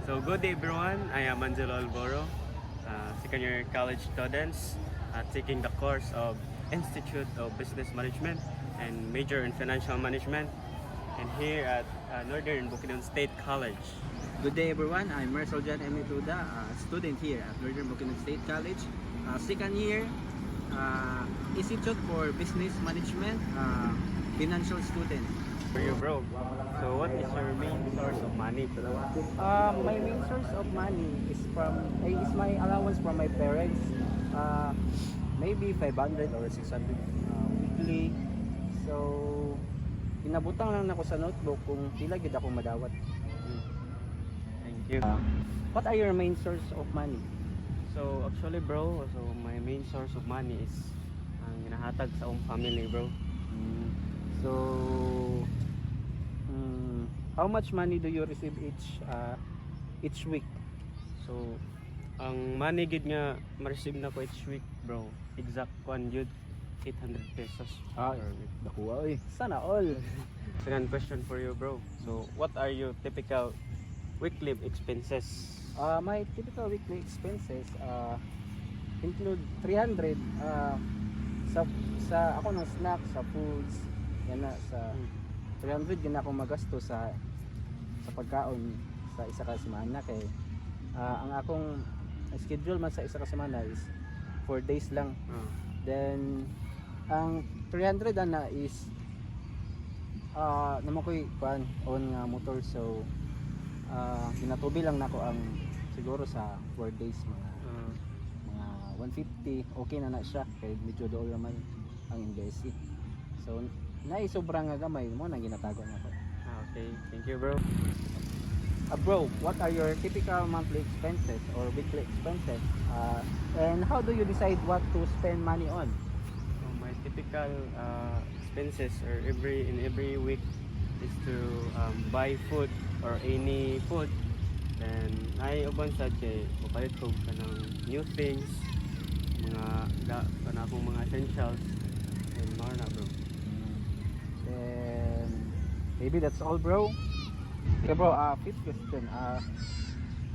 So good day everyone, I am Angelo Alboro, second year college students taking the course of Institute of Business Management and major in Financial Management, and here at Northern Bukidnon State College. Good day everyone, I'm Marcel Jan M. Ituda, student here at Northern Bukidnon State College, second year Institute for Business Management, financial student. For you bro, so what is your main source of money? My main source of money is my allowance from my parents, maybe 500 or 600 weekly. So inabutang lang ako sa notebook kung pila gid ako madawat. Thank you. What are your main source of money? So actually bro, so my main source of money is ang ginahatag sa akong family bro. So how much money do you receive each week? So ang money gid nga ma-receive na ko each week bro, exact one yun 800 pesos per week. Nakuha sana all. Second question for you bro, so what are your typical weekly expenses? My typical weekly expenses include 300 sa ako ng snack, sa foods, yan na, sa 300 din ako magasto sa pagkaon sa isa ka semana kay ang akong schedule man sa isa ka semana is 4 days lang. Then ang 300 ana is naman ko'y on nga motor, so ginatubi lang nako ang siguro sa 4 days mga 150 okay na siya kay medyo dool naman ang investi. So sobrang nga gamay mo nang ginatago nako. Okay, thank you bro. Bro, what are your typical monthly expenses or weekly expenses? And how do you decide what to spend money on? So my typical expenses or every week is to buy food or any food. Then ay uban sad kay mapalit ko kanang new things, akong mga essentials, and more na bro. Then maybe that's all bro. Okay bro, fifth question.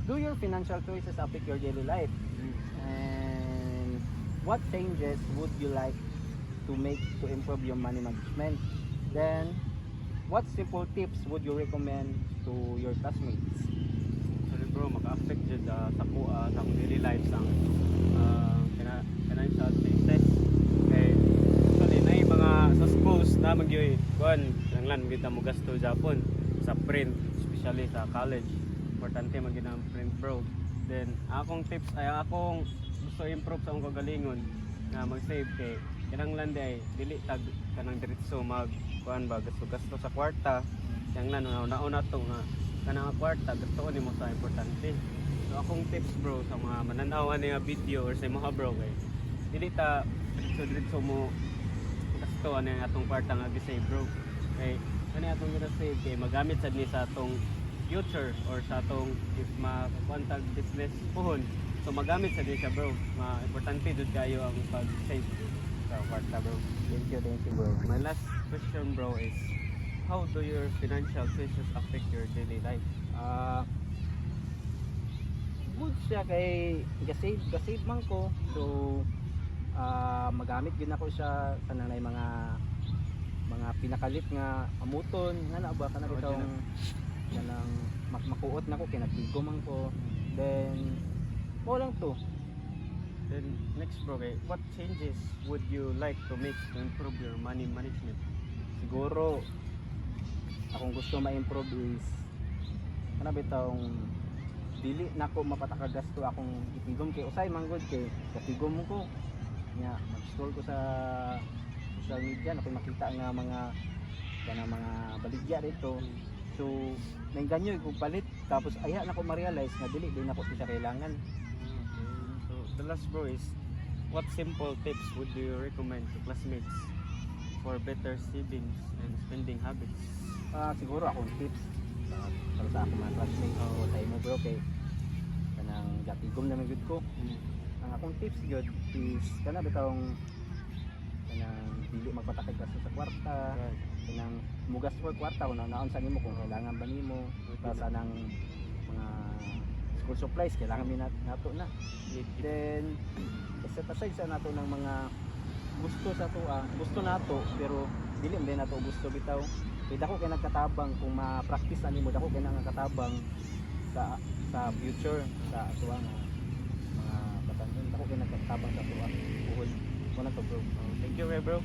Do your financial choices affect your daily life? And what changes would you like to make to improve your money management? Then what simple tips would you recommend to your classmates? Sorry bro, maka-affect jud sa akong daily life ang financial choices. Kay actually na mga sa schools na magyoy kuan lang kita mo gasto Japon sa print, especially sa college. Importante maging ang print bro. Then akong tips ay akong gusto improve sa akong kagalingon na mag-save kay kinahanglan ay dili tag kanang diretso mag kuan ba gasto sa kwarta. Kinahanglan una to nga kanang kwarta gusto nimo sa importante. So akong tips bro sa mga mananaw ani nga video or sa mga bro kay dili ta diretso mo gasto ani atong kwarta nga gi-save bro. Kay ano atong gina-save kay magamit sad ni sa atong future or sa atong if makuntag business puhon, so magamit sad ni siya bro. Importante jud kayo ang pag-save sa kwarta bro. Thank you bro. My last question bro is, how do your financial choices affect your daily life? Good siya kay gasave man ko, so magamit gid ako siya kanang mga pinakalit nga amuton nga na ba kana bitong kanang makuot nako kay nagtigo man ko. Then mo lang to. Then next bro, what changes would you like to make to improve your money management? Siguro akong gusto ma-improve is kana bitong dili nako mapatakagasto akong itigom kay usay manggod kay katigom mo ko nya mag-scroll ko sa social media na makita nga mga baligya dito, so nangganyo ko palit tapos aya na ko ma-realize na dili din ako siya kailangan. Okay. So the last bro is, what simple tips would you recommend to classmates for better savings and spending habits? Siguro akong tips para sa ako mga classmates o tayo mo bro kay kanang gatigom na magud ko. Ang akong tips gyud is kana bitawng kanang dili magpatakag gasto sa kwarta, kanang mugas ko kwarta kung naon sa nimo kung kailangan ba nimo sa nang mga school supplies kailangan mi nato na. Then set aside sa nato ng mga gusto sa tuwa, gusto nato pero dili din nato gusto bitaw. Kay dako kay nagkatabang kung ma-practice na nimo dako kay nagkatabang sa future sa tuwa nga mga batan dako kay nagkatabang sa tuwa. Buhol mo na to bro. Thank you, bro.